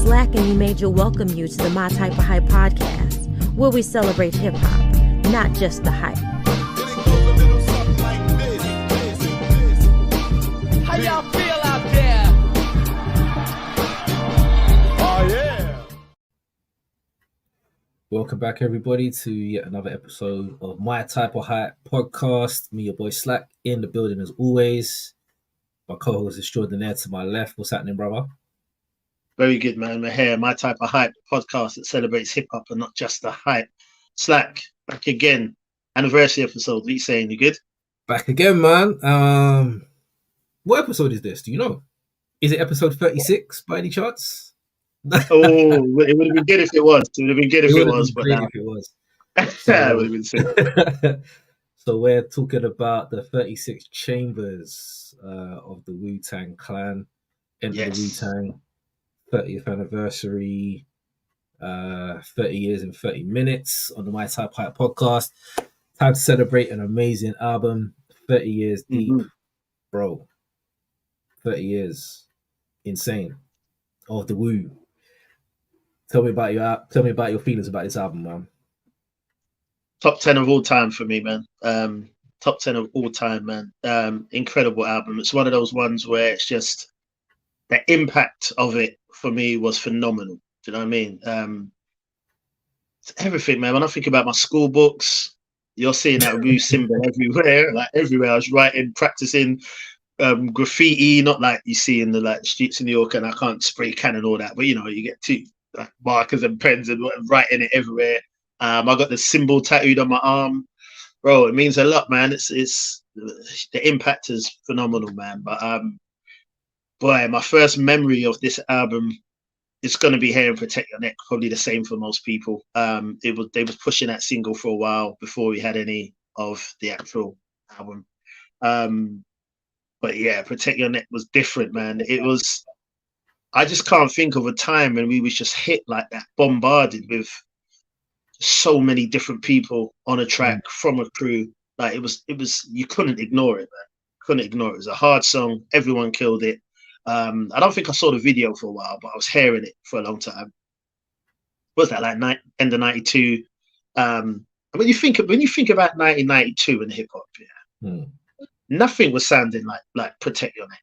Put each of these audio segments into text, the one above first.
Slack and he made you welcome you to the My Type of Hype podcast, where we celebrate hip-hop, not just the hype. How y'all feel out there? Oh, yeah. Welcome back, everybody, to yet another episode of My Type of Hype podcast. Me, your boy Slack, in the building as always. My co-host extraordinaire to my left. What's happening, brother? Very good, man. We're here. My Type of Hype podcast that celebrates hip hop and not just the hype. Slack, back again. Anniversary episode. What are you saying? You good? Back again, man. What episode is this? Do you know? Is it episode 36 by any chance? Oh, it would have been good if it was. It would have been good if it was, but if it was. yeah, it would have been sick. So we're talking about the 36 chambers of the Wu Tang Clan. Enter the Wu Tang 30th anniversary, 30 years in 30 minutes on the My Type Hype podcast. Time to celebrate an amazing album, 30 years deep, bro. 30 years, insane, of the Wu. Tell me about your feelings about this album, man. Top 10 of all time for me, man. Top 10 of all time, man. Incredible album. It's one of those ones where it's just the impact of it for me was phenomenal. Do you know what I mean? It's everything, man. When I think about my school books, you're seeing that Wu symbol everywhere. Like everywhere, I was writing, practicing graffiti, not like you see in the streets of New York, and I can't spray can and all that. But you know, you get two markers and pens and writing it everywhere. I got the symbol tattooed on my arm, bro. It means a lot, man. It's the impact is phenomenal, man. But boy, my first memory of this album is going to be "Hair and Protect Your Neck." Probably the same for most people. They was pushing that single for a while before we had any of the actual album. But yeah, "Protect Your Neck" was different, man. It was. I just can't think of a time when we was just hit like that, bombarded with so many different people on a track from a crew. Like it was you couldn't ignore it, man. Couldn't ignore it. It was a hard song. Everyone killed it. I don't think I saw the video for a while, but I was hearing it for a long time. What was that like end of 92? When you think about 1992 in hip hop, nothing was sounding like "Protect Your Neck."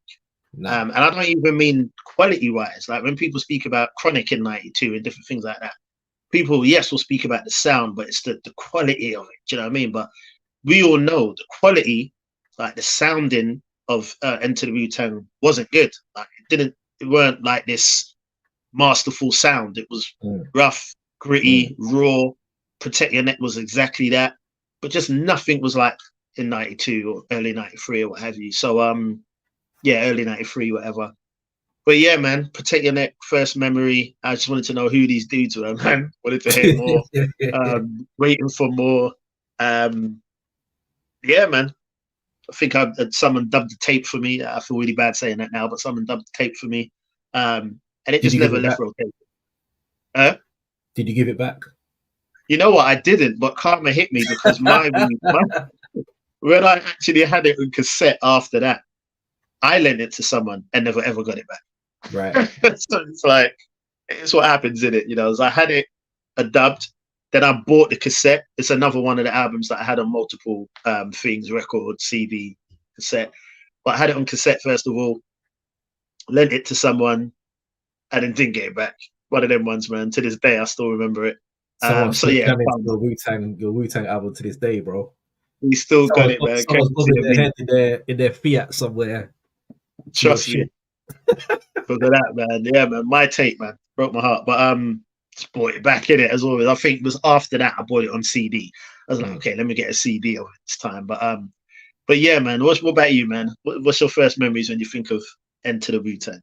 No. And I don't even mean quality wise. Like when people speak about Chronic in 92 and different things like that, people, yes, will speak about the sound, but it's the quality of it. Do you know what I mean? But we all know the quality, like the sounding of Enter the Wu Tang wasn't good. Like it weren't like this masterful sound. It was rough, gritty, raw. Protect Your Neck was exactly that, but just nothing was like in 92 or early 93 or what have you. So yeah, early 93, whatever. But yeah, man, Protect Your Neck, first memory. I just wanted to know who these dudes were, man. Wanted to hear more. Waiting for more. Yeah, man. I think someone dubbed the tape for me. I feel really bad saying that now, but someone dubbed the tape for me. And it just never left rotation. Did you give it back? You know what? I didn't, but karma hit me because when I actually had it on cassette after that, I lent it to someone and never ever got it back. Right. So it's like, it's what happens in it, you know. As I had it dubbed, then I bought the cassette. It's another one of the albums that I had on multiple things, record, CD, cassette. But I had it on cassette first of all, lent it to someone, and then didn't get it back. One of them ones, man. To this day, I still remember it. So yeah, your Wu Tang album to this day, bro. We still got it, man. In their Fiat somewhere. Trust me. Because of that, man. Yeah, man. My tape, man. Broke my heart. But just bought it back in it as always. I think it was after that I bought it on CD. I was like, okay, let me get a CD of it this time. But yeah, man. What about you, man? What's your first memories when you think of Enter the Wu Tang?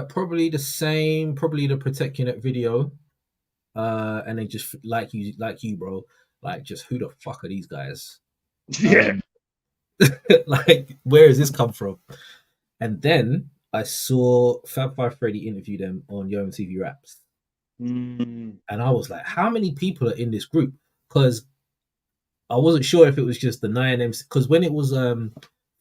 Probably the same. Probably the Protect Your Neck video. And then just like you, bro. Like, just who the fuck are these guys? Yeah. Like, where has this come from? And then I saw Fab Five Freddy interview them on Yo MTV Raps. And I was like, how many people are in this group? Because I wasn't sure if it was just the 9 MCs. Because when it was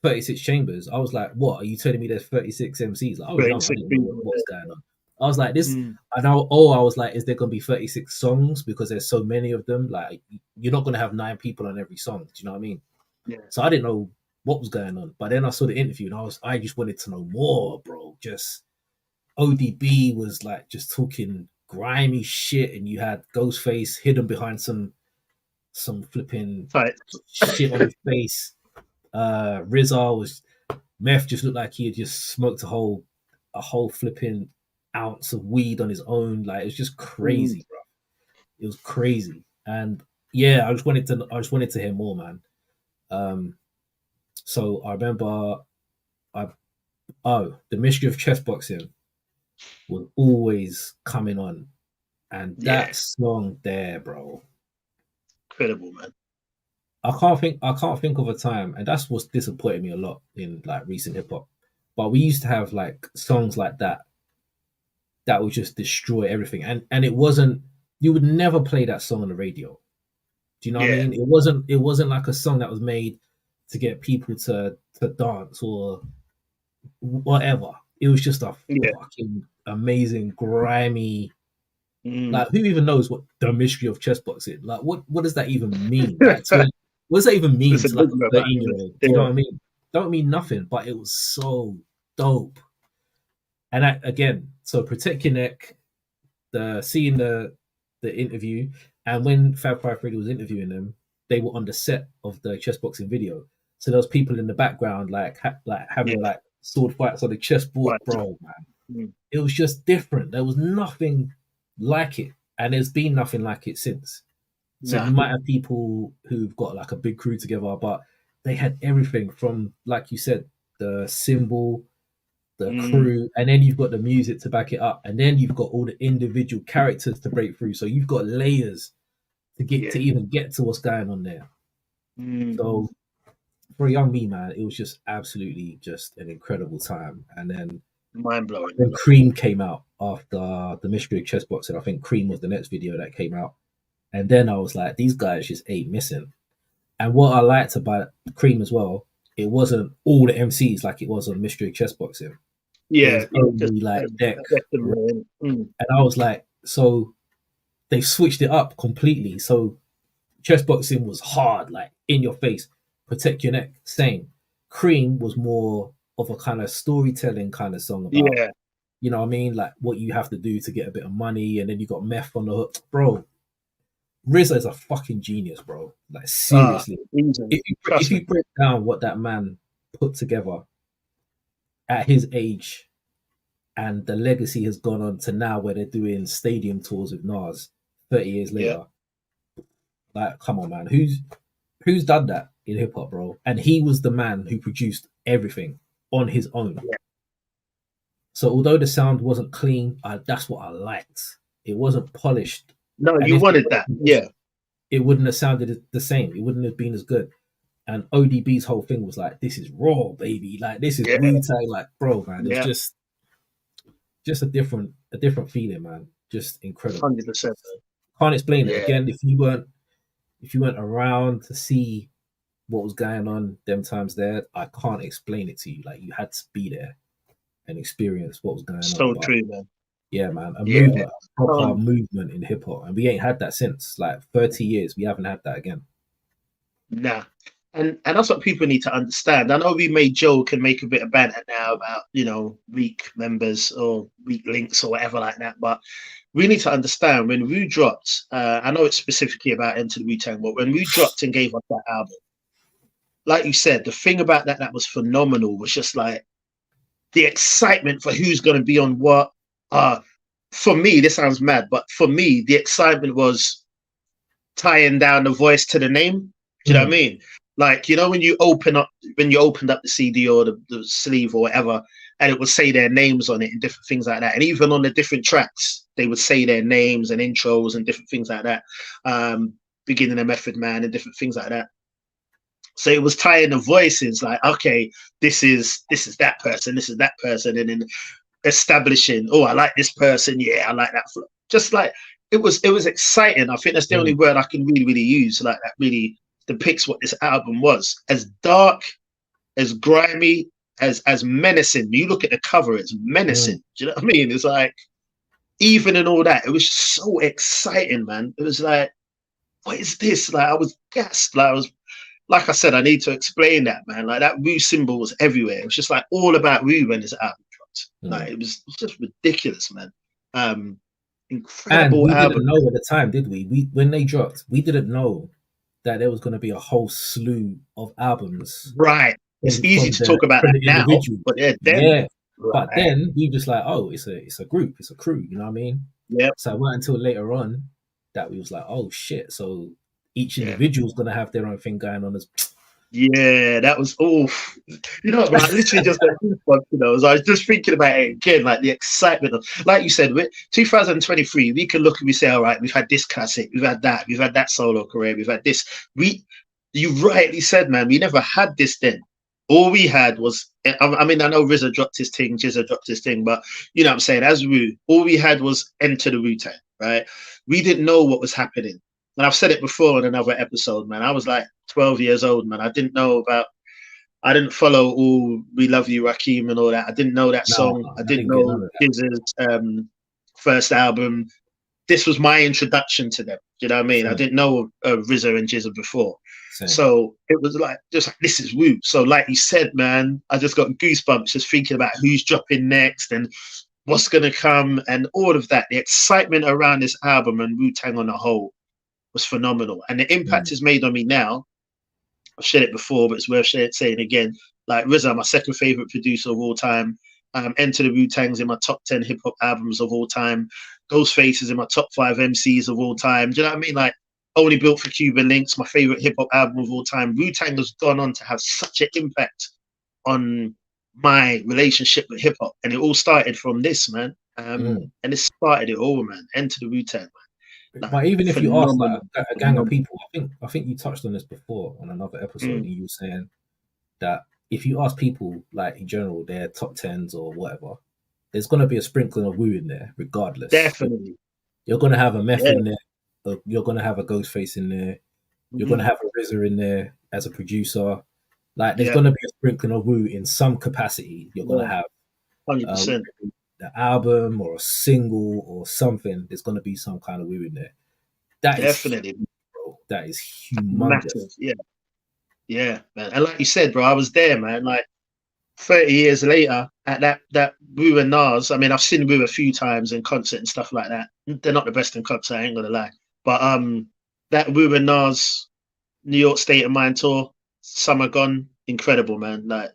36 chambers, I was like, what? Are you telling me there's 36 MCs? Like, I didn't know what's going on. I was like, this, Mm. and I was like, is there going to be 36 songs because there's so many of them? Like, you're not going to have 9 people on every song. Do you know what I mean? Yeah. So I didn't know what was going on. But then I saw the interview and I just wanted to know more, bro. Just ODB was like just talking grimy shit, and you had Ghostface hidden behind some flipping Right. shit on his face. Rizal was Meth just looked like he had just smoked a whole flipping ounce of weed on his own. Like, it was just crazy, bro. It was crazy. And yeah, I just wanted to hear more, man. So I remember the Mystery of Chess Boxing was always coming on. And that song there, bro. Incredible, man. I can't think of a time, and that's what's disappointed me a lot in like recent hip hop. But we used to have like songs like that would just destroy everything. And it wasn't, you would never play that song on the radio. Do you know what I mean? It wasn't like a song that was made to get people to dance or whatever. It was just a fucking amazing, grimy. Like, who even knows what the Mystery of Chess Boxing? Like, what does that even mean? Like, what does that even mean to like a 13-year-old? Do you know what I mean? Don't mean nothing, but it was so dope. And again, so Protect Your Neck, seeing the interview, and when Fab 5 Freddy was interviewing them, they were on the set of the chess boxing video. So there was people in the background like having like sword fights on the chessboard, bro, man. It was just different. There was nothing like it, and there's been nothing like it since. So you might have people who've got like a big crew together, but they had everything from, like you said, the symbol, the crew, and then you've got the music to back it up, and then you've got all the individual characters to break through. So you've got layers to get to even get to what's going on there. So for a young me, man, it was just absolutely just an incredible time. And then mind blowing. When Cream came out after the Mystery of Chess Boxing, I think Cream was the next video that came out. And then I was like, these guys just ain't missing. And what I liked about Cream as well, it wasn't all the MCs like it was on Mystery of Chess Boxing. Yeah. It was only like Deck. And I was like, so they switched it up completely. So Chess Boxing was hard, like in your face. Protect Your Neck, same. Cream was more of a kind of storytelling kind of song about, you know what I mean? Like what you have to do to get a bit of money, and then you got Meth on the hook. Bro, RZA is a fucking genius, bro. Like, seriously. If you break down what that man put together at his age, and the legacy has gone on to now where they're doing stadium tours with Nas 30 years later. Like, come on, man. Who's done that in hip hop, bro? And he was the man who produced everything on his own. So although the sound wasn't clean, that's what I liked. It wasn't polished. No, and you wanted that. It wouldn't have sounded the same. It wouldn't have been as good. And ODB's whole thing was like, this is raw, baby. Like, this is Wu Tang. Like, bro, man, it's just a different feeling, man. Just incredible. 100%. Can't explain it. Again, if you weren't around to see what was going on them times there, I can't explain it to you. Like, you had to be there and experience what was going on. So true, man. Yeah, man. Movement, a proper movement in hip hop. And we ain't had that since like 30 years. We haven't had that again. Nah. And that's what people need to understand. I know we may joke and make a bit of banter now about, you know, weak members or weak links or whatever like that, but we need to understand when Wu dropped, I know it's specifically about Enter the Wu Tang, but when Wu dropped and gave us that album, like you said, the thing about that was phenomenal was just like the excitement for who's going to be on what. For me, this sounds mad, but for me, the excitement was tying down the voice to the name. Do you know what I mean? Like, you know, when you opened up the CD or the sleeve or whatever, and it would say their names on it and different things like that. And even on the different tracks, they would say their names and intros and different things like that. Beginning of Method Man and different things like that. So it was tying the voices like, okay, this is that person, this is that person, and then establishing, oh, I like this person, yeah, I like that. Just like it was exciting. I think that's the only word I can really use. Like, that really depicts what this album was. As dark, as grimy, as menacing. You look at the cover, it's menacing. Do you know what I mean? It's like even in all that, it was so exciting, man. It was like, what is this? Like, I was gassed. Like, I was, like I said, I need to explain that, man. Like, that Wu symbol was everywhere. It was just like all about Wu when this album dropped. Like, it was just ridiculous, man. And Incredible we album. didn't know at the time, did we? When they dropped, we didn't know that there was going to be a whole slew of albums. Right. It's easy to talk about that now, but then, But then we just like, oh, it's a group, it's a crew. You know what I mean? Yeah. So it wasn't until later on that we was like, oh shit. So each individual's gonna have their own thing going on as. Yeah, that was you know, I literally just got goosebumps, you know, as I was just thinking about it again, like the excitement of, like you said, 2023, we can look and we say, all right, we've had this classic, we've had that solo career, we've had this. You rightly said, man, we never had this then. All we had was, I mean, I know RZA dropped his thing, Jizza dropped his thing, but you know what I'm saying, as Wu, all we had was Enter the Wu Tang, right? We didn't know what was happening. And I've said it before in another episode, man. I was like 12 years old, man. I didn't follow all We Love You, Rakim and all that. I didn't know that song. I didn't know Jizza's first album. This was my introduction to them. You know what I mean? I didn't know RZA and Jizza before. So it was like, just like, this is Wu. So like you said, man, I just got goosebumps just thinking about who's dropping next and what's going to come and all of that. The excitement around this album and Wu Tang on the whole was phenomenal. And the impact it's made on me now, I've said it before, but it's worth saying again. Like RZA, my second favorite producer of all time. Enter the Wu Tang's in my top 10 hip hop albums of all time. Ghostface is in my top 5 MCs of all time. Do you know what I mean? Like, Only Built for Cuban Links, my favorite hip hop album of all time. Wu Tang has gone on to have such an impact on my relationship with hip hop, and it all started from this, man. And it started it all, man. Enter the Wu Tang, man. Like, but even if you ask like, a gang of people, I think you touched on this before on another episode, and you were saying that if you ask people, like in general, their top 10s or whatever, there's going to be a sprinkling of Wu in there, regardless. Definitely. You're going to have a Meth in there. You're going to have a Ghostface in there. You're going to have a RZA in there as a producer. Like, there's going to be a sprinkling of Wu in some capacity. You're going to have 100%. The album or a single or something. There's going to be some kind of Wu in there. Definitely, bro. That is humongous. Massive. Yeah, man. And like you said, bro, I was there, man. Like 30 years later, at that Wu and Nas. I mean, I've seen Wu a few times in concert and stuff like that. They're not the best in concert, I ain't gonna lie. But that Wu and Nas New York State of Mind tour, Summer Gone, incredible, man. Like,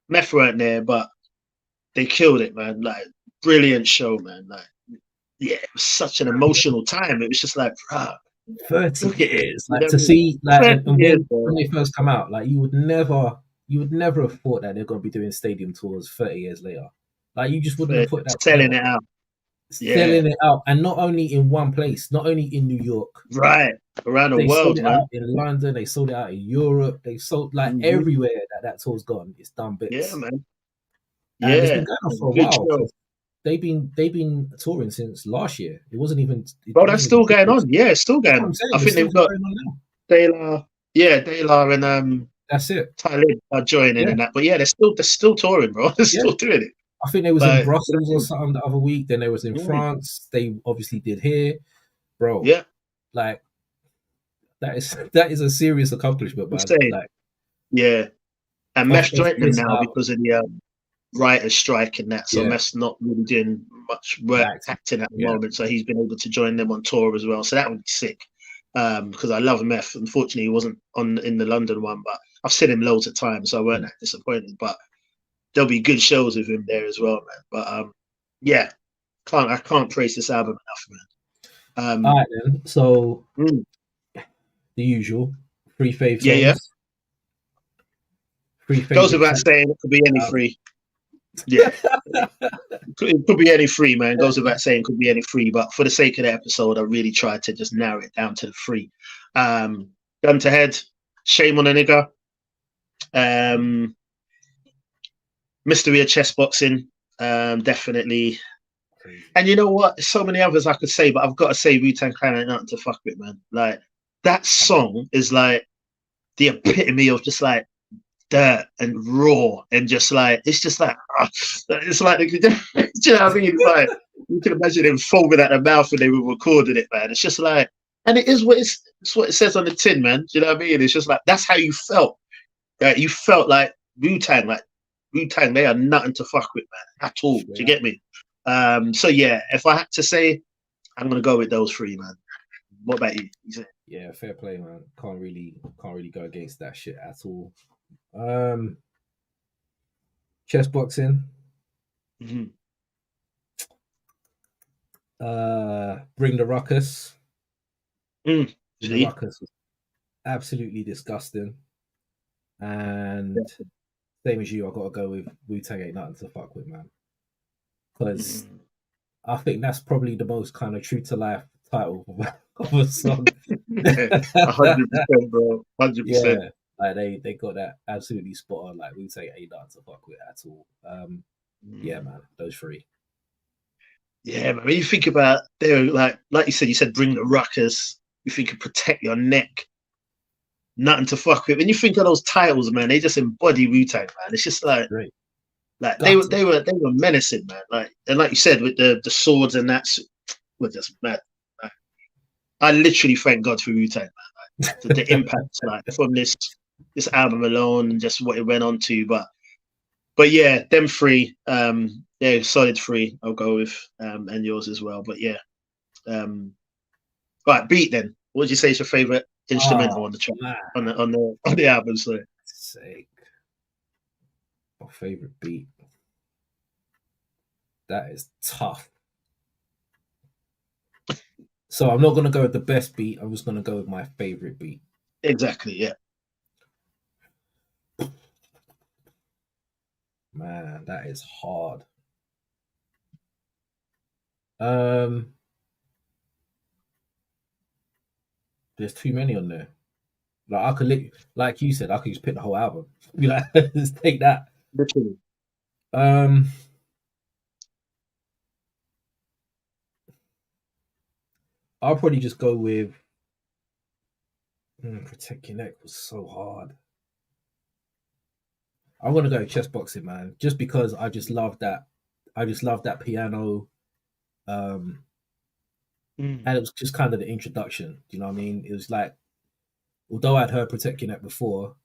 Meth weren't there, but they killed it, man. Like, brilliant show, man. Like, yeah, it was such an emotional time. It was just like, bruh, 30 years. Like, to see, like, when they first come out, like, you would never have thought that they're going to be doing stadium tours 30 years later. Like, you just wouldn't have put that selling it out. Selling it out, and not only in one place, not only in New York, right, around the world. Sold it man. out in London, they sold it out in Europe, they sold like everywhere that tour's gone. It's done bits. Yeah, man. And it's been going on for a while. They've been touring since last year. It wasn't even. Bro, that's still going on. Yeah, it's still going on. I think they've got De La and that's it. Tyler are joining and that, but yeah, they're still touring, bro. They're still doing it. I think they was in Brussels or something the other week. Then they was in France. They obviously did here, bro. Yeah, like that is a serious accomplishment, man. Like, yeah, and Meth joined them now because of the writer's strike and that. So Meth's not really doing much work acting at the moment. So he's been able to join them on tour as well. So that would be sick. Because I love Meth. Unfortunately, he wasn't in the London one, but I've seen him loads of times, so I weren't that disappointed. But there'll be good shows with him there as well, man. But yeah, I can't praise this album enough, man. All right, then. So the usual 3 faves. Yeah. 3 faves. Goes without saying, it could be any 3. Yeah, it could be any 3, man. Goes without saying, could be any 3. But for the sake of the episode, I really tried to just narrow it down to the 3. Gun to Head, Shame on a Nigga, Mystery of Chess Boxing, definitely. And you know what? There's so many others I could say, but I've got to say Wu Tang Clan ain't nothing to fuck with, man. Like, that song is like the epitome of just like dirt and raw and just like, it's just like, it's like, do you know what I mean? It's like, you can imagine them foaming at the mouth when they were recording it, man. It's just like, and it's what it says on the tin, man. Do you know what I mean? It's just like that's how you felt. You felt like Wu Tang, they are nothing to fuck with, man, at all. Do you get me? So yeah, if I had to say, I'm gonna go with those three, man. What about you? Yeah, fair play, man. Can't really go against that shit at all. Chess boxing. Mm-hmm. Bring the Ruckus. The Ruckus was absolutely disgusting. And same as you, I gotta go with Wu Tang Ain't Nothing to Fuck With, man. Because I think that's probably the most kind of true to life title of a song. 100%, bro. 100%. Yeah, like they got that absolutely spot on. Like Wu Tang Ain't Nothing to Fuck With at all. Yeah, man, those three. Yeah, man. When you think about they're like you said, bring the ruckus. You think of protect your neck. Nothing to fuck with. When you think of those titles, man, they just embody Wu Tang, man. It's just like, Great. like they were menacing, man. Like and like you said, with the swords and that, were just mad. Like, I literally thank God for Wu Tang, man. Like, the impact, like from this album alone, and just what it went on to. But yeah, them three, yeah, solid three. I'll go with, and yours as well. But yeah, right, beat then. What would you say is your favorite instrumental on the track, on the album? Sorry. Sake. My favorite beat. That is tough. So I'm not gonna go with the best beat. I'm just gonna go with my favorite beat. Exactly. Yeah. Man, that is hard. There's too many on there. Like I could, like you said, I could just pick the whole album. Be like, just take that. Literally. I'll probably just go with Protect Your Neck was so hard. I'm gonna go chess boxing, man, just because I just love that. I just love that piano, and it was just kind of the introduction. Do you know what I mean? It was like, although I'd heard Protect Your Neck before,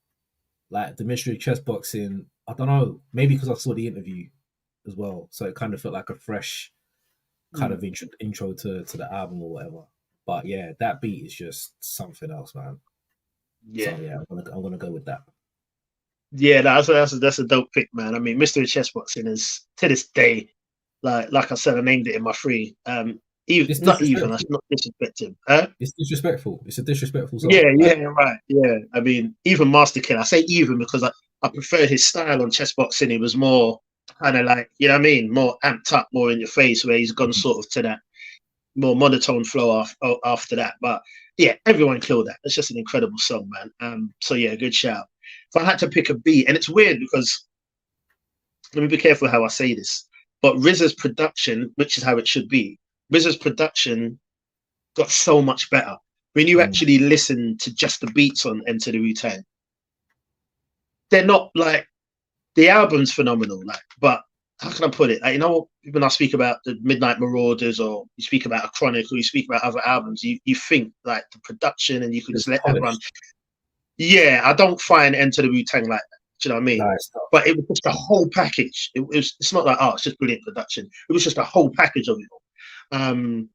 like the mystery of chess boxing. I don't know, maybe because I saw the interview as well, so it kind of felt like a fresh kind of intro to the album or whatever. But yeah, that beat is just something else, man. Yeah, so, yeah, I'm gonna go with that. Yeah, that's a dope pick, man. I mean, Mystery Chess Boxing is to this day, like I said, I named it in my free. That's not disrespectful. It's disrespectful. It's a disrespectful song. Yeah, right. Yeah, I mean, even Master King. I say even because I preferred his style on chess boxing. It was more kind of like, you know what I mean, more amped up, more in your face. Where he's gone sort of to that more monotone flow after that. But yeah, everyone killed that. It's just an incredible song, man. So yeah, good shout. If I had to pick a beat, and it's weird because let me be careful how I say this, but RZA's production, which is how it should be, RZA's production got so much better when you actually listen to just the beats on Enter the Wu Tang. They're not like the album's phenomenal, like, but how can I put it? Like, you know, when I speak about the Midnight Marauders, or you speak about a Chronic, or you speak about other albums, you think like the production, and you can just let that run. Yeah, I don't find Enter the Wu Tang like that. Do you know what I mean? Nice. But it was just a whole package. It's not like, oh, it's just brilliant production. It was just a whole package of it all.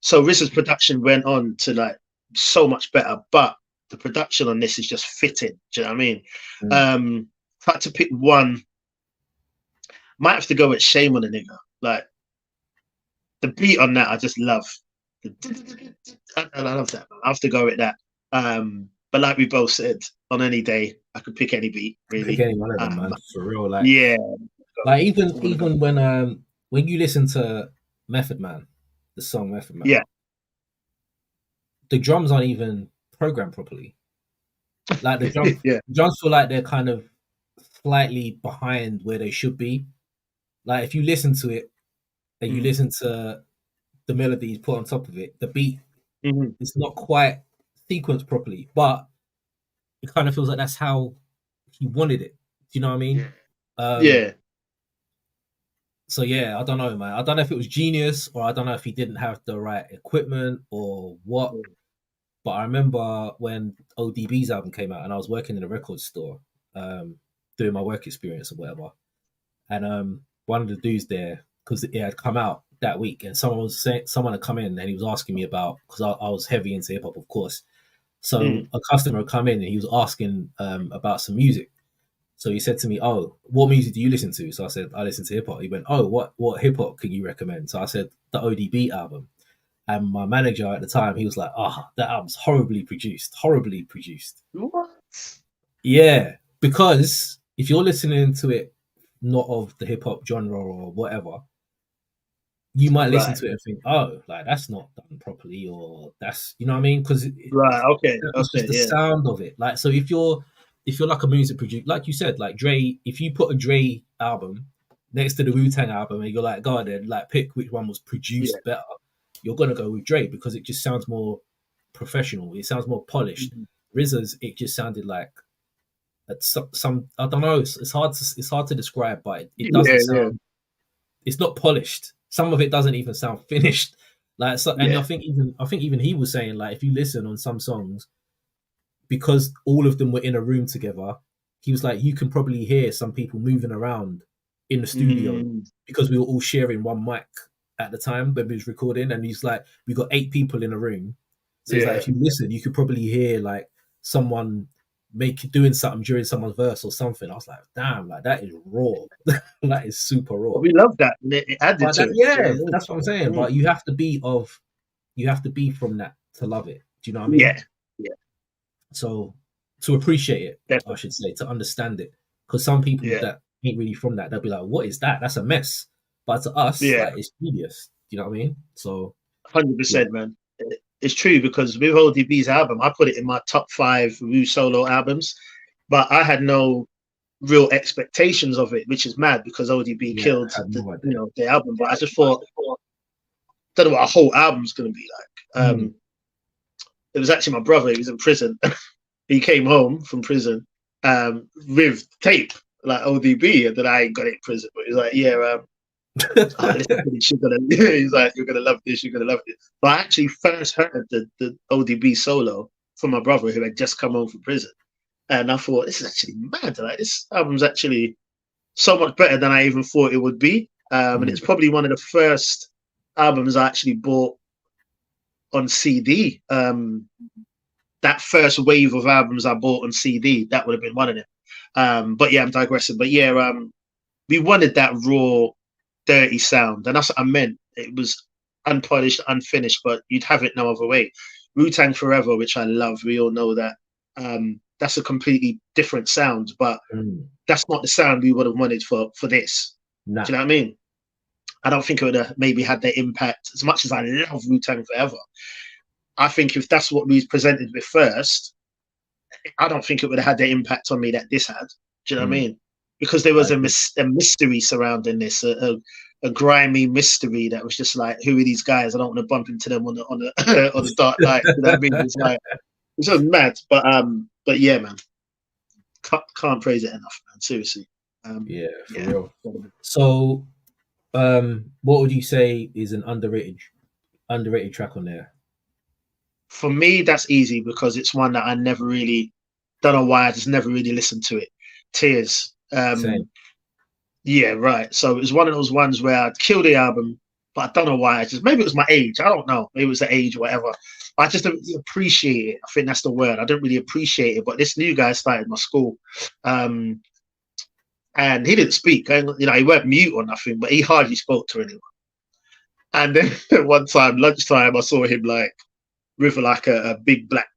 So RZA's production went on to like so much better, but the production on this is just fitting. Do you know what I mean? If I had to pick one, might have to go with Shame on a Nigga. Like the beat on that, I just love. I love that. I have to go with that. But like we both said, on any day, I could pick any beat. Really, pick any one of them, man. For real, like yeah. Like even when you listen to Method Man, the song Method Man, yeah, the drums aren't even programmed properly. Like the drums, yeah. the drums feel like they're kind of slightly behind where they should be. Like if you listen to it and you listen to the melodies put on top of it, the beat is not quite sequenced properly, but it kind of feels like that's how he wanted it. Do you know what I mean? Yeah. So yeah, I don't know, man. I don't know if it was genius or I don't know if he didn't have the right equipment or what. But I remember when ODB's album came out and I was working in a record store, doing my work experience or whatever. And one of the dudes there, because it had come out that week, and someone had come in and he was asking me about, because I was heavy into hip hop, of course. So a customer had come in and he was asking about some music. So he said to me, "Oh, what music do you listen to?" So I said, "I listen to hip hop." He went, "Oh, what hip hop can you recommend?" So I said, "The ODB album." And my manager at the time, he was like, that album's horribly produced. What? Yeah, because if you're listening to it not of the hip hop genre or whatever, you might listen to it and think, "Oh, like that's not done properly," or that's, you know what I mean? Because it's just the sound of it. Like, so if you're like a music producer, like you said, like Dre, if you put a Dre album next to the Wu Tang album and you're like, "Go on then, like pick which one was produced better," you're gonna go with Dre because it just sounds more professional. It sounds more polished. RZA's, it just sounded like some I don't know. It's hard to describe, but it doesn't sound. It's not polished. Some of it doesn't even sound finished. Like, so, and I think even he was saying, like, if you listen on some songs, because all of them were in a room together, he was like, you can probably hear some people moving around in the studio because we were all sharing one mic at the time when we was recording, and he's like, we got 8 people in a room, so he's like, if you listen, you could probably hear like someone doing something during someone's verse or something. I was like, damn, like that is raw. That is super raw. But we love that. It added to it. Yeah, that's what I'm saying. But you have to be from that to love it. Do you know what I mean? Yeah. So to appreciate it, definitely. I should say, to understand it, because some people that ain't really from that, they'll be like, "What is that? That's a mess." But to us, like, it's genius. Do you know what I mean? So 100%, man. It's true, because with ODB's album, I put it in my top 5 Wu solo albums, but I had no real expectations of it, which is mad because ODB killed the album. But I just thought, don't know what a whole album's going to be like. It was actually my brother. He was in prison. He came home from prison with tape like ODB, and then I got it in prison. But he was like, he's like, "You're gonna love this. You're gonna love it." But I actually first heard the ODB solo from my brother who had just come home from prison, and I thought, this is actually mad. Like, this album's actually so much better than I even thought it would be. And it's probably one of the first albums I actually bought on CD. That first wave of albums I bought on CD, that would have been one of them. But yeah, I'm digressing. But yeah, we wanted that raw, dirty sound, and that's what I meant. It was unpolished, unfinished, but you'd have it no other way. Wu Tang Forever, which I love, we all know that. That's a completely different sound, but that's not the sound we would have wanted for this. Nah. Do you know what I mean? I don't think it would have maybe had the impact, as much as I love Wu Tang Forever. I think if that's what we presented with first, I don't think it would have had the impact on me that this had. Do you know what I mean? Because there was a mystery surrounding this, a grimy mystery that was just like, who are these guys? I don't want to bump into them on the on the dark night. You know what I mean? It's like, it's just mad. But yeah, man, can't praise it enough, man. Seriously. For real. So, what would you say is an underrated track on there? For me, that's easy because it's one that I never really, don't know why, I just never really listened to it. Tears. Same. Yeah, right. So it was one of those ones where I'd kill the album, but I don't know why. Maybe it was my age. I don't know. Maybe it was the age or whatever. I just don't really appreciate it. I think that's the word. I don't really appreciate it. But this new guy started my school, and he didn't speak. He weren't mute or nothing, but he hardly spoke to anyone. And then one time, lunchtime, I saw him like with like a big black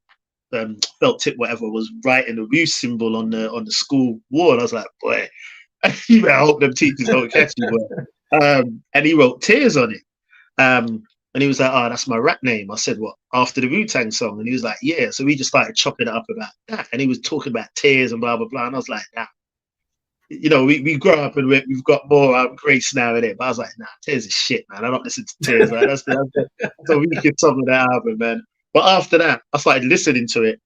felt tip, whatever, was writing the Wu symbol on the school wall. And I was like, boy, you better hope them teachers don't catch you, boy. And he wrote Tears on it. And he was like, oh, that's my rap name. I said, what, after the Wu Tang song? And he was like, yeah. So we just started chopping it up about that. And he was talking about tears and blah, blah, blah. And I was like, nah. We grow up and we've got more grace now in it. But I was like, nah, Tears is shit, man. I don't listen to Tears. Like, that's a wicked song of that album, man. But after that, I started listening to it.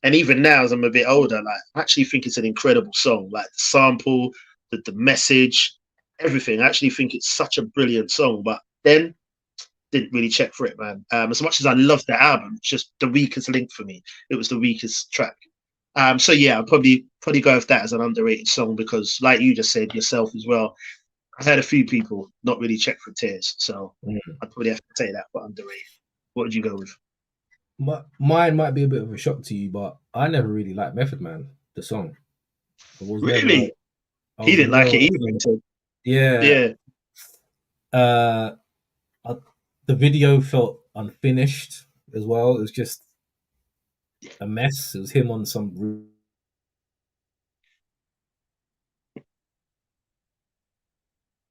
And even now, as I'm a bit older, like, I actually think it's an incredible song. Like, the sample, the message, everything. I actually think it's such a brilliant song, but then didn't really check for it, man. As much as I love the album, it's just the weakest link for me. It was the weakest track. So yeah, I'd probably go with that as an underrated song because, like you just said yourself as well, I've had a few people not really check for Tears, so I'd probably have to say that for underrated. What would you go with? Mine might be a bit of a shock to you, but I never really liked Method Man, the song. Really? He didn't like it either. So. Yeah. The video felt unfinished as well. It was just a mess. It was him on some. What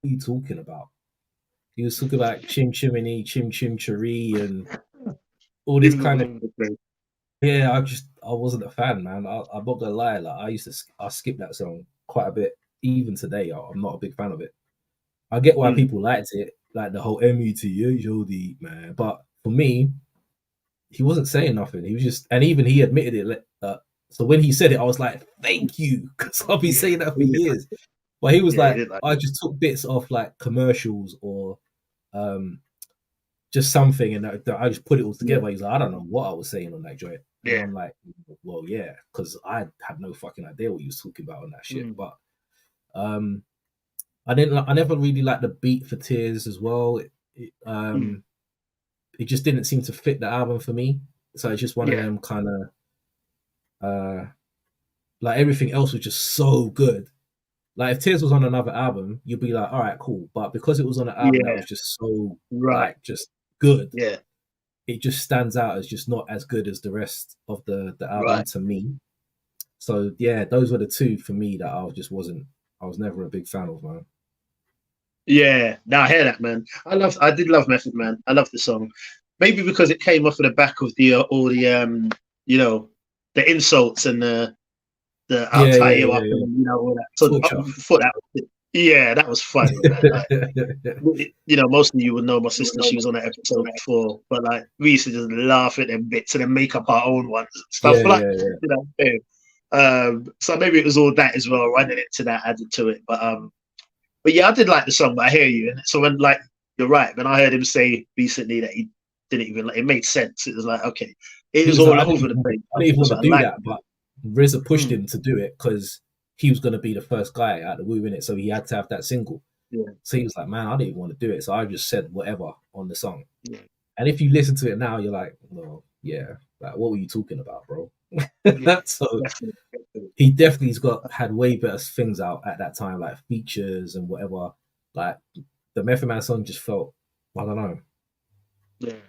are you talking about? He was talking about chim chimney, chim chim cheree, and all this kind of. Yeah, I wasn't a fan, man. I'm not gonna lie. Like I skip that song quite a bit. Even today, I'm not a big fan of it. I get why people liked it, like the whole METHOD, man. But for me, he wasn't saying nothing. He was just, and even he admitted it. So when he said it, I was like, "Thank you," because I've been saying that for years. But he was like, I just took bits off like commercials or just something, and I just put it all together. He's like, I don't know what I was saying on that joint. And I'm like, well, yeah, because I had no fucking idea what he was talking about on that shit. But I never really liked the beat for Tears as well. It just didn't seem to fit the album for me. So it's just one of them kind of like everything else was just so good. Like if Tears was on another album, you'd be like, all right, cool. But because it was on an album that was just so like just good, it just stands out as just not as good as the rest of the album to me. So yeah, those were the two for me that I was never a big fan of, man. Yeah, no, I hear that, man. I did love Method Man. I love the song. Maybe because it came off of the back of all the you know, the insults and the I'll tie you up and you know all that. So I thought that was, that was funny, man. Like, you know, most of you would know my sister, she was on that episode before, but like we used to just laugh at them bits and then make up our own ones and stuff you know. So maybe it was all that as well, running it to that, added to it. But yeah, I did like the song, but I hear you. And so when, like, you're right, when I heard him say recently that he didn't even like, it made sense. It was like, okay, it was all over the place. I didn't even want to do that, but RZA pushed him to do it because he was going to be the first guy at the Wu, in it, so he had to have that single. So he was like, man, I didn't even want to do it, so I just said whatever on the song. And if you listen to it now, you're like, well, yeah, like what were you talking about, bro? So he definitely had way better things out at that time, like features and whatever. Like the Method Man song just felt, I don't know,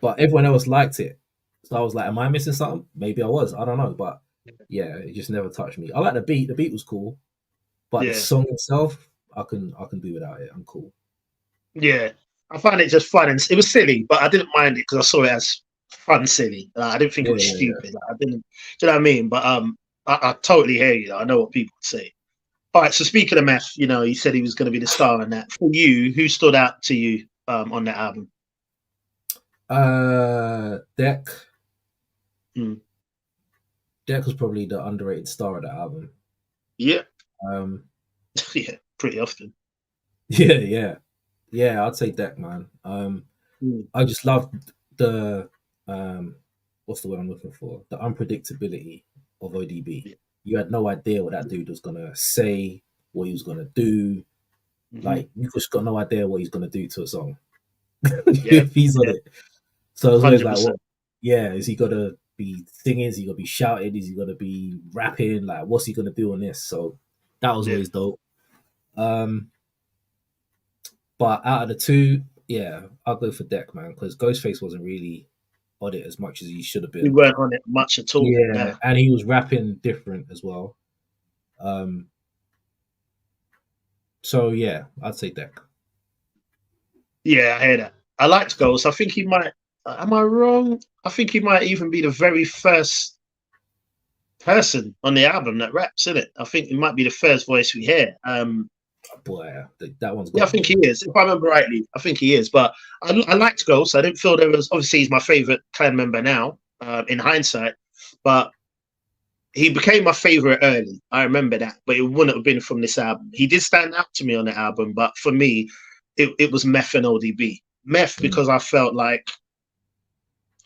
but everyone else liked it, so I was like, am I missing something? Maybe I was, I don't know, but yeah, it just never touched me. I like the beat was cool, but the song itself, I can do without it. I'm cool. I find it just fun, and it was silly, but I didn't mind it because I saw it as fun silly. I didn't think it was stupid. Like, I didn't, do you know what I mean? But I totally hear you. I know what people say. All right, so speaking of Meth, you know, he said he was going to be the star on that. For you, who stood out to you on that album? Deck. Deck was probably the underrated star of that album. Yeah, pretty often. Yeah, I'd say Deck, man. I just loved the what's the word I'm looking for? The unpredictability of ODB. You had no idea what that dude was gonna say, what he was gonna do. Like you just got no idea what he's gonna do to a song. If he's on it. So I was always like, what? Yeah, is he gonna be singing? Is he gonna be shouting? Is he gonna be rapping? Like, what's he gonna do on this? So that was always dope. But out of the two, I'll go for Deck, man, because Ghostface wasn't really on it as much as he should have been. He weren't on it much at all. Yeah, and he was rapping different as well. So yeah, I'd say Deck. Yeah, I hear that. I liked Ghost. I think he might. Am I wrong? I think he might even be the very first person on the album that raps, isn't it? I think it might be the first voice we hear. Boy, that one's. Yeah, I think he is. If I remember rightly, I think he is. But I liked Ghost. I didn't feel there was. Obviously, he's my favorite Clan member now. In hindsight, but he became my favorite early. I remember that, but it wouldn't have been from this album. He did stand out to me on the album, but for me, it was Meth and ODB. Meth because I felt like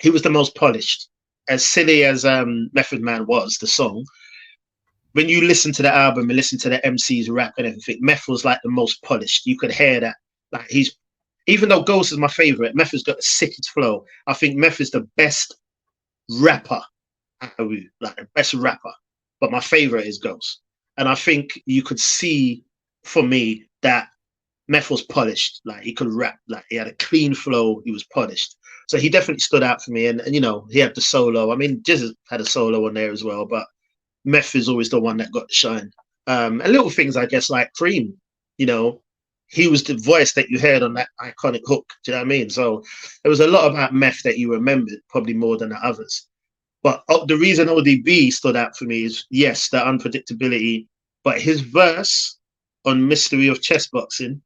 he was the most polished. As silly as Method Man was, the song, when you listen to the album and listen to the MC's rap and everything, Meth was like the most polished. You could hear that. Like he's, even though Ghost is my favorite, Meth has got the sickest flow. I think Meth is the best rapper, like the best rapper. But my favorite is Ghost. And I think you could see for me that Meth was polished. Like he could rap. Like he had a clean flow. He was polished. So he definitely stood out for me. And you know, he had the solo. I mean, Jizz had a solo on there as well, but Meth is always the one that got the shine. And little things, I guess, like Cream, you know, he was the voice that you heard on that iconic hook. Do you know what I mean? So there was a lot about Meth that you remembered, probably more than the others. But the reason ODB stood out for me is, yes, the unpredictability, but his verse on Mystery of Chess Boxing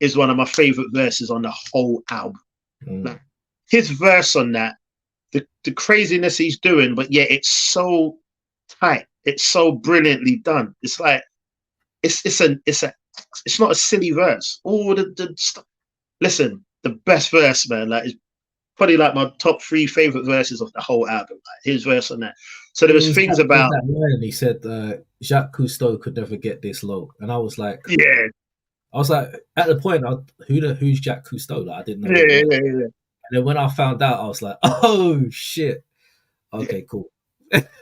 is one of my favorite verses on the whole album. Like, his verse on that, the craziness he's doing, but yet it's so tight. It's so brilliantly done. It's like it's not a silly verse. All the stuff. Listen, the best verse, man. Like it's probably like my top 3 favorite verses of the whole album. Like his verse on that. So there was things about that line. He said Jacques Cousteau could never get this low, and I was like, yeah. I was like, at the point, who's Jacques Cousteau? Like, I didn't know. Yeah. And then when I found out, I was like, oh shit. Okay, cool.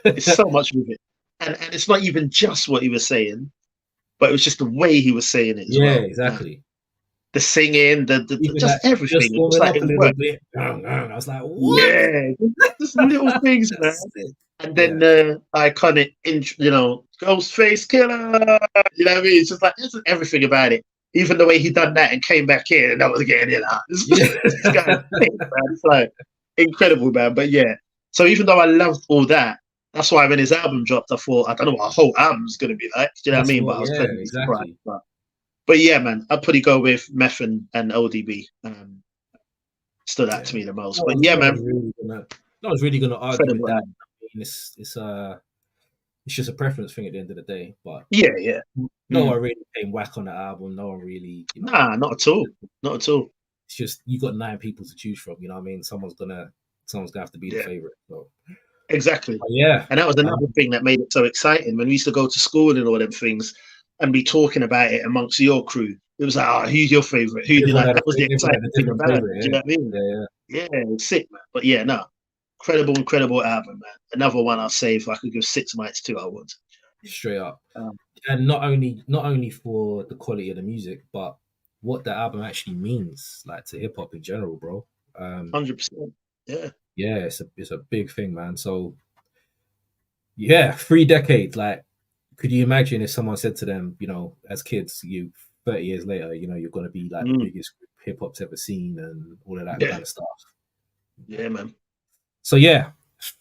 It's so much with it. And it's not even just what he was saying, but it was just the way he was saying it as well. Exactly. The singing, the just everything. Just it was like a little bit. I was like, what? Yeah, just little things, man. And then the iconic, you know, Ghostface Killer. You know what I mean? It's just like it's everything about it. Even the way he done that and came back in and that was getting in. This guy, man. It's like incredible, man. But yeah, so even though I loved all that, that's why when his album dropped, I thought, I don't know what a whole album's going to be like. Do you know what I mean? But I was pleasantly surprised. But yeah, man, I'd probably go with Meth and ODB. Stood out to me the most. But yeah, man. I was really going to argue with that. I mean, it's just a preference thing at the end of the day. But yeah. No one really came whack on the album. No one really. Nah, not at all. Not at all. It's just you got 9 people to choose from. You know what I mean? Someone's gonna have to be the favorite. So. Exactly. But yeah, and that was another thing that made it so exciting when we used to go to school and all them things and be talking about it amongst your crew. It was like, who's your favorite? Who did that? That was the exciting thing about it. Do you know what I mean? Yeah, it was sick, man. But yeah, no, incredible album, man. Another one I'll say if I could give 6 mics to, I would. Straight up. And not only for the quality of the music, but what the album actually means, like to hip hop in general, bro. 100%. Yeah. Yeah, it's a big thing, man. So yeah, 3 decades. Like, could you imagine if someone said to them, you know, as kids, 30 years later, you know, you're going to be like the biggest hip hop's ever seen and all of that kind of stuff. Yeah, man. So yeah,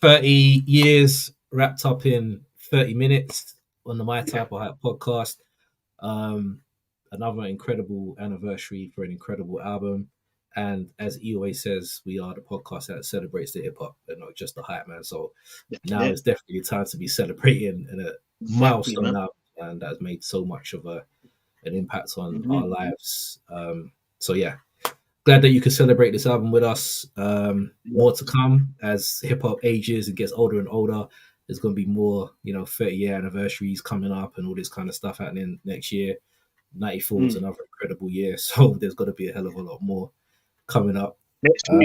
30 years wrapped up in 30 minutes on the My Type of Hype podcast. Another incredible anniversary for an incredible album. And as he always says, we are the podcast that celebrates the hip hop and not just the hype, man. So now it's definitely time to be celebrating in a milestone album, and that has made so much of an impact on our lives. So yeah, glad that you could celebrate this album with us. More to come as hip hop ages and gets older and older. There's going to be more, 30-year anniversaries coming up and all this kind of stuff happening next year. 94 is another incredible year, so there's got to be a hell of a lot more coming up.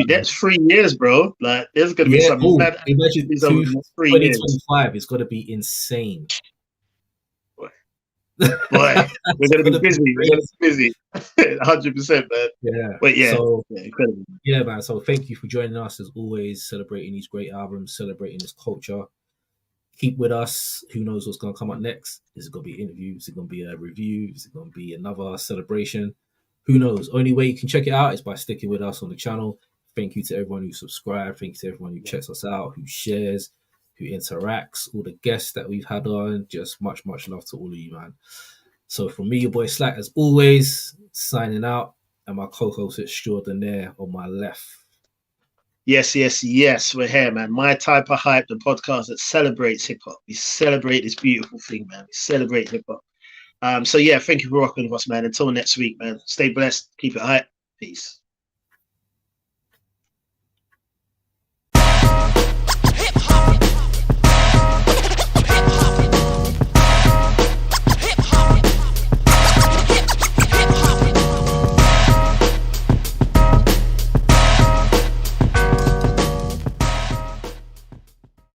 That's 3 years, bro. Like, there's going to be something. Imagine 2025 is going to be insane. Boy, we're going to be busy. We're going to be busy. 100%, man. Yeah. But incredible. Yeah, man. So thank you for joining us as always, celebrating these great albums, celebrating this culture. Keep with us. Who knows what's going to come up next? Is it going to be interviews? Is it going to be a review? Is it going to be another celebration? Who knows? Only way you can check it out is by sticking with us on the channel. Thank you to everyone who subscribed. Thank you to everyone who checks us out, who shares, who interacts, all the guests that we've had on. Just much, much love to all of you, man. So from me, your boy Slack, as always, signing out. And my co-host is Jordan there on my left. Yes, yes, yes. We're here, man. My Type of Hype, the podcast that celebrates hip hop. We celebrate this beautiful thing, man. We celebrate hip hop. So yeah, thank you for rocking with us, man. Until next week, man. Stay blessed. Keep it hype. Peace.